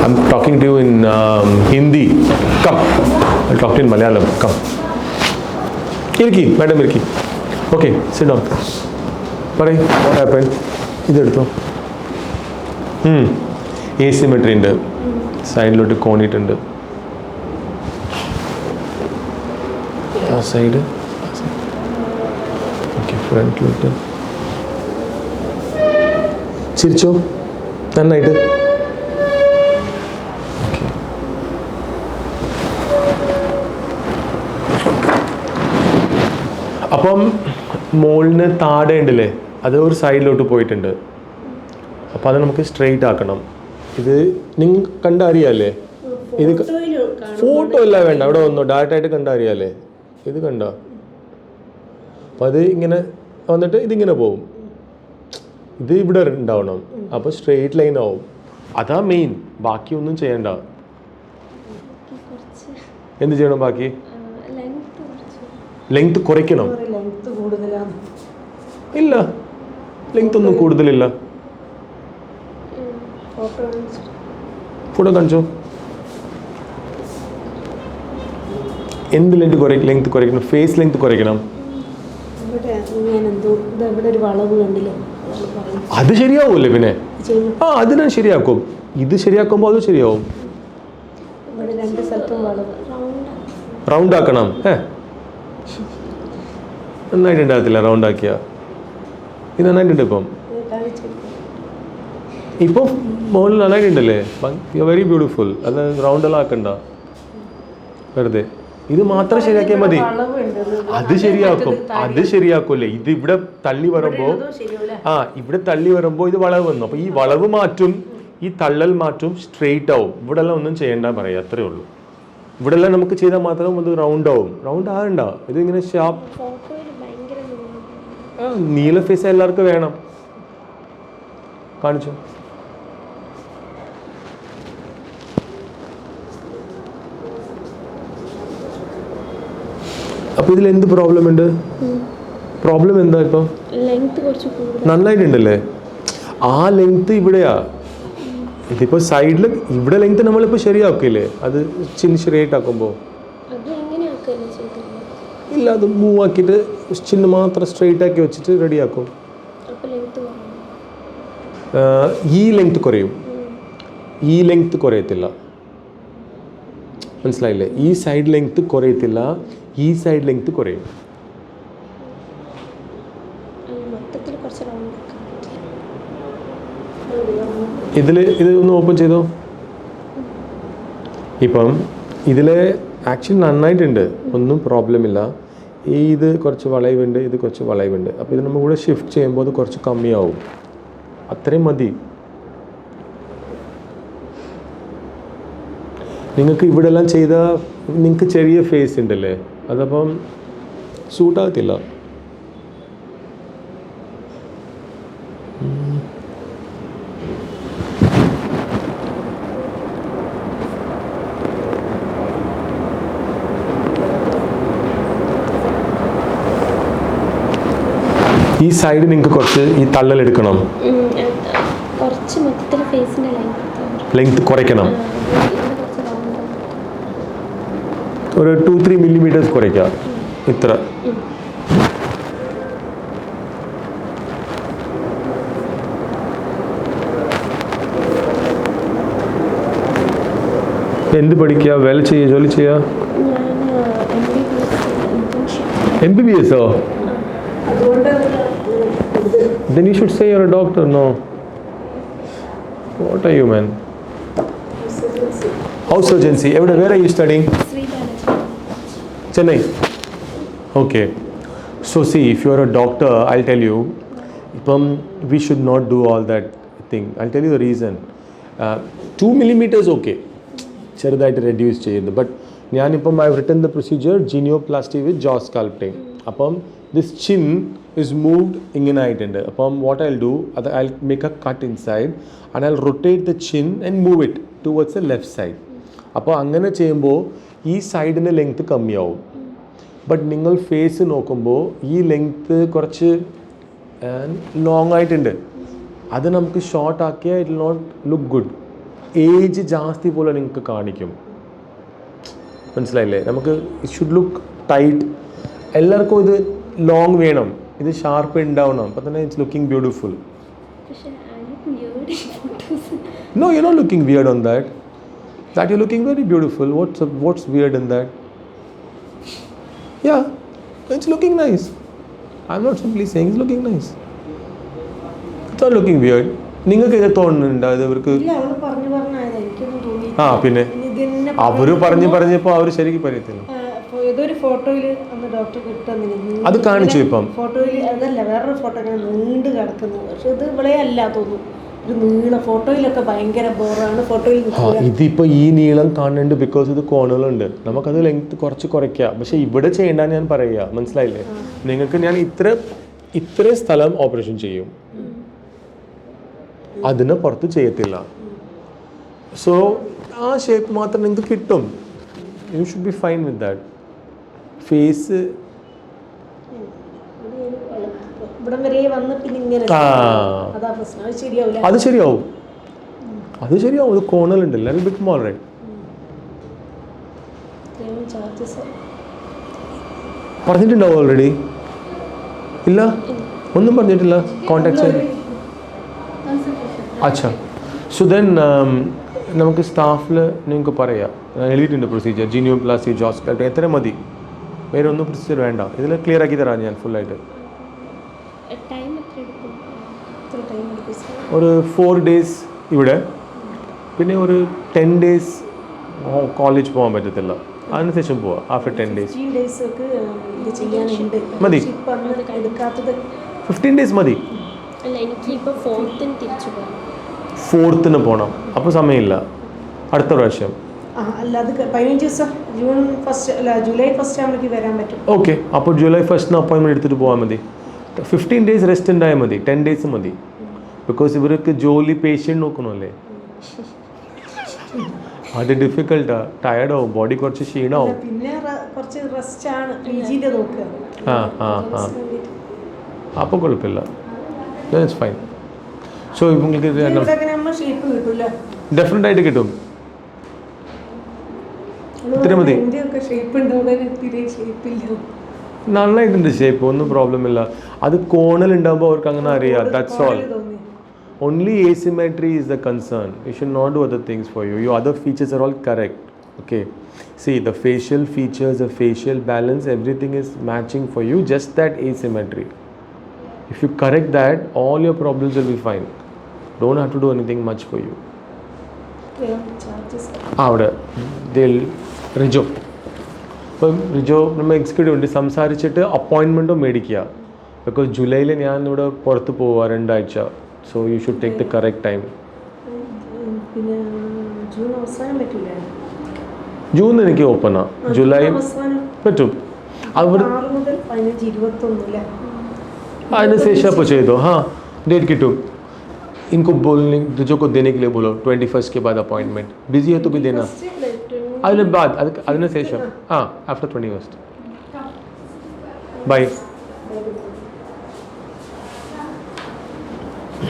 I'm talking to you in Hindi. Come. I'll talk to you in Malayalam. Come. Irki, madam Irki. Okay, sit down. What happened? ഇതെടുത്തോ. Asymmetry ഉണ്ട്, സൈഡിലോട്ട് കോണിട്ടുണ്ട്. ആ side okay, ഫ്രണ്ടിലോട്ട് ചിരിച്ചോ നന്നായിട്ട്. അപ്പം മോളിന് താഴെ ഉണ്ടല്ലേ, അത് ഒരു സൈഡിലോട്ട് പോയിട്ടുണ്ട്. അപ്പം അത് നമുക്ക് സ്ട്രെയിറ്റ് ആക്കണം. ഇത് നിങ്ങൾ കണ്ടറിയാല്ലേ? ഇത് ഫോട്ടോ അല്ല വേണ്ട, അവിടെ വന്നോ, ഡയറക്റ്റായിട്ട് കണ്ടറിയാല്ലേ? ഇത് കണ്ടോ? അപ്പം അത് ഇങ്ങനെ വന്നിട്ട് ഇതിങ്ങനെ പോവും. ഇത് ഇവിടെ ഉണ്ടാവണം, അപ്പോൾ സ്ട്രെയിറ്റ് ലൈൻ ആവും. അതാ മെയിൻ, ബാക്കി ഒന്നും ചെയ്യണ്ട. എന്ത് ചെയ്യണം ബാക്കി? ലെങ്ത് കുറയ്ക്കണം. ഇല്ല, ലെങ്ത് ഒന്നും കൂടുതലില്ല. ഫോട്ടോ കാണിച്ചോ. എന്ത് ലെങ്ത് കുറയ്ക്കണം? ഫേസ് ലെങ്ത് കുറയ്ക്കണം. അത് ശരിയാവൂല്ലേ പിന്നെ? ആ, അതിനാ ശരിയാക്കും. ഇത് ശരിയാക്കുമ്പോൾ അത് ശരിയാവും. റൗണ്ട് ആക്കണം. നന്നായിട്ടുണ്ടാകത്തില്ല റൗണ്ട് ആക്കിയ. ഇത് നന്നായിട്ടുണ്ട്. ഇപ്പം മോളിൽ നന്നായിട്ടുണ്ടല്ലേ? You very beautiful. അത് റൗണ്ടെല്ലാം ആക്കണ്ട വെറുതെ. ഇത് മാത്രം ശരിയാക്കിയാൽ മതി. അത് ശരിയാക്കൂല്ലേ? ഇത് ഇവിടെ തള്ളി വരുമ്പോൾ, ഇവിടെ തള്ളി വരുമ്പോൾ ഇത് വളവ് വന്നു. അപ്പോൾ ഈ വളവ് മാറ്റും, ഈ തള്ളൽ മാറ്റും, സ്ട്രെയിറ്റ് ആവും. ഇവിടെ എല്ലാം ഒന്നും ചെയ്യണ്ട പറയാം, അത്രേ ഉള്ളൂ. ഇവിടെ എല്ലാം നമുക്ക് ചെയ്താൽ മാത്രം അത് റൗണ്ട് ആവും. റൗണ്ട് ആകണ്ട. ഇത് ഇങ്ങനെ ഷാർപ്പ്. നീല ഫേസ് എല്ലാവർക്കും വേണം. കാണിച്ചു. അപ്പോൾ ഇതിൽ എന്ത് പ്രോബ്ലം ഉണ്ട്? പ്രോബ്ലം എന്താ? ഇപ്പം നന്നായിട്ടുണ്ടല്ലേ? ആ ലെങ്ത് ഇവിടെയാ. ഇതിപ്പോൾ സൈഡിൽ ഇവിടെ ലെങ്ത് നമ്മളിപ്പോൾ ശരിയാക്കില്ലേ? അത് ചിൻ സ്ട്രെയിറ്റ് ആക്കുമ്പോൾ ഇല്ല, അത് മൂവ് ആക്കിയിട്ട് ചിന്ന് മാത്രം സ്ട്രെയിറ്റ് ആക്കി വെച്ചിട്ട് റെഡിയാക്കും. ഈ ലെങ്ത് കുറയും, ഈ ലെങ്ത് കുറയത്തില്ല. മനസ്സിലായില്ലേ? ഈ സൈഡ് ലെങ്ത് കുറയത്തില്ല, ഈ സൈഡ് ലെങ്ത് കുറയും. ഇത് ഒന്ന് ഓപ്പൺ ചെയ്തോ. ഇപ്പം ഇതിൽ ആക്ച്വലി നന്നായിട്ടുണ്ട്, ഒന്നും പ്രോബ്ലം ഇല്ല. ഇത് കുറച്ച് വളയുണ്ട്, ഇത് കുറച്ച് വളയുണ്ട്. അപ്പോൾ ഇത് നമ്മൾ കൂടെ ഷിഫ്റ്റ് ചെയ്യുമ്പോൾ അത് കുറച്ച് കമ്മിയാവും. അത്രയും മതി. നിങ്ങൾക്ക് ഇവിടെ എല്ലാം ചെയ്താൽ നിങ്ങൾക്ക് ചെറിയ ഫേസ് ഉണ്ടല്ലേ, അതപ്പം സൂട്ടാകത്തില്ല. ഈ സൈഡ് നിങ്ങൾക്ക് കുറച്ച് ഈ തള്ളലെടുക്കണം, ലെങ്ത് കുറയ്ക്കണം. ഒരു 2-3 മില്ലിമീറ്റേഴ്സ് കുറയ്ക്കുക. ഇത്ര. എന്ത് പഠിക്കുക? വേല ചെയ്യുക, ജോലി ചെയ്യുക? MBBS? Then you should say you're a doctor, no? What are you, man? House surgency. Where are you studying? Chennai. Okay. So see, if you're a doctor, I'll tell you, we should not do all that thing. I'll tell you the reason. 2 millimeters okay. ചെറുതായിട്ട് reduce ചെയ്യുന്നത്. But ഞാനിപ്പം I've written the procedure genioplasty with jaw sculpting. അപ്പം this chin is moved ഇങ്ങനെ ആയിട്ടുണ്ട്. അപ്പം what I'll do, I'll make a cut inside and I'll rotate the chin and move it towards the left side. അപ്പോൾ അങ്ങനെ ചെയ്യുമ്പോൾ ഈ സൈഡിന് length കമ്മിയാവും. But നിങ്ങൾ face നോക്കുമ്പോൾ ഈ ലെങ്ത്ത് കുറച്ച് ലോങ് ആയിട്ടുണ്ട്. അത് നമുക്ക് ഷോർട്ട് ആക്കിയാൽ it will not look good. Age ജാസ്തി പോലെ നിങ്ങൾക്ക് കാണിക്കും. മനസ്സിലായില്ലേ? നമുക്ക് ഇറ്റ് ഷുഡ് ലുക്ക് ടൈറ്റ്. എല്ലാവർക്കും ഇത് ലോങ് വേണം, ഇത് ഷാർപ്പ് ഉണ്ടാവണം, അപ്പം തന്നെ it's looking beautiful. No, you're not looking weird on that. That you're looking very beautiful. What's weird in that? Yeah, it's looking nice. I'm not simply saying it's looking nice. It's not looking weird. നിങ്ങൾക്ക് ഇത് തോന്നുന്നുണ്ടോ ഇത് ഇവർക്ക്? ആ പിന്നെ അവര് പറഞ്ഞപ്പോൾ അവർ ശരിക്കും പറയത്തില്ല. ഏതൊരു ഫോട്ടോയിൽ അന്ന് ഡോക്ടർ കിട്ടുന്നില്ല, അത് കാണിച്ചു. ഇപ്പം ഫോട്ടോയിൽ അതല്ല, വേറൊരു ഫോട്ടോ ഇങ്ങനെ നീണ്ട് കിടക്കുന്നു. പക്ഷെ ഇത് ഇവിടെ അല്ല തോന്നുന്നു, ഒരു നീള ഫോട്ടോയിലൊക്കെ ഭയങ്കര ബോറാണ്. ഫോട്ടോയിൽ ഇതിപ്പോൾ ഈ നീളം കാണുന്നുണ്ട് ബിക്കോസ് ഇത് കോണുകളുണ്ട്. നമുക്കത് ലെങ്ത് കുറച്ച് കുറയ്ക്കാം. പക്ഷെ ഇവിടെ ചെയ്യേണ്ട ഞാൻ പറയുക, മനസ്സിലായില്ലേ? നിങ്ങൾക്ക് ഞാൻ ഇത്ര സ്ഥലം ഓപ്പറേഷൻ ചെയ്യും, അതിന് പുറത്ത് ചെയ്യത്തില്ല. സോ ആ ഷേപ്പ് മാത്രം നിങ്ങൾക്ക് കിട്ടും. You should be fine with that. Face അത് ശരിയാവും. അത് കോണലുണ്ട്. Little bit more right. പറഞ്ഞിട്ടുണ്ടാവും ഓൾറെഡി? ഇല്ല, ഒന്നും പറഞ്ഞിട്ടില്ല. കോൺടാക്ട് ചെയ്ത് അച്ഛാ. സോ ദെൻ നമുക്ക് സ്റ്റാഫിൽ നിങ്ങൾക്ക് പറയാം, എഴുതിയിട്ടുണ്ട് പ്രൊസീജിയർ, ജീനിയോപ്ലാസ്റ്റി, ജോസ്കൾട്ട്, എത്ര മതി, വേറെ ഒന്നും പ്രൊസീജിയർ വേണ്ട. ഇതിൽ ക്ലിയർ ആക്കി തരാം ഞാൻ ഫുള്ളായിട്ട്. ഒരു 4 days ഇവിടെ, പിന്നെ ഒരു 10 days കോളേജ് പോകാൻ പറ്റത്തില്ല, അതിനുശേഷം പോവാം. ആഫ്റ്റർ 10 days മതി. 15 days മതി. 4th പോകണം, അപ്പോൾ സമയമില്ല. അടുത്ത പ്രാവശ്യം ജൂലൈ 1st ആകുമ്പോഴേക്ക് വരാൻ പറ്റും. ഓക്കെ, അപ്പോൾ ജൂലൈ 1st അപ്പോയിൻമെൻറ്റ് എടുത്തിട്ട് പോകാൻ മതി. 15 days റെസ്റ്റ് ഉണ്ടായാൽ മതി. 10 days മതി. ബിക്കോസ് ഇവർക്ക് ജോലി പേഷ്യൻ്റ് നോക്കണമല്ലേ, അത് ഡിഫിക്കൽട്ടാണ്. ടയർഡാവും, ബോഡി കുറച്ച് ക്ഷീണമാവും. പിന്നെ കുറച്ച് റെസ്റ്റ് ആണ് PGൻ്റെ നോക്കുക. അപ്പോൾ കുഴപ്പമില്ല, ഇറ്റ്സ് ഫൈൻ. സോ നിങ്ങൾക്ക് ഡെഫിനറ്റ് ആയിട്ട് കിട്ടും. ഇത്ര മതി. നന്നായിട്ടുണ്ട് ഷേപ്പ്, ഒന്നും പ്രോബ്ലം ഇല്ല. അത് കോണൽ ഉണ്ടാകുമ്പോൾ അവർക്ക് അങ്ങനെ അറിയാം. That's all. Only asymmetry is the concern. You should not do other things for you. Your other features are all correct. Okay. See, the facial features, the facial balance, everything is matching for you. Just that asymmetry. If you correct that, all your problems will be fine. Don't have to do anything much for you. അവിടെ റിജോ, ഇപ്പം റിജോ നമ്മൾ executive ഉണ്ട്, സംസാരിച്ചിട്ട് അപ്പോയിൻമെൻറ്റോ മേടിക്കുക. Because ജൂലൈയിൽ ഞാൻ ഇവിടെ പുറത്ത് പോവുക 2 ആഴ്ച. So you should take the correct time. June എനിക്ക് ഓപ്പണാ, ജൂലൈ പറ്റും. അതിന് ശേഷം അപ്പോൾ ചെയ്തോ. हाँ, डेट किटू. इनको बोलने रिजो को देने के लिए बोलो 21st के बाद अपॉइंटमेंट. बिजी है तो भी देना. അതിന് ബാദ് അതിന് ശേഷം. ആ, ആഫ്റ്റർ 21st. ബൈ.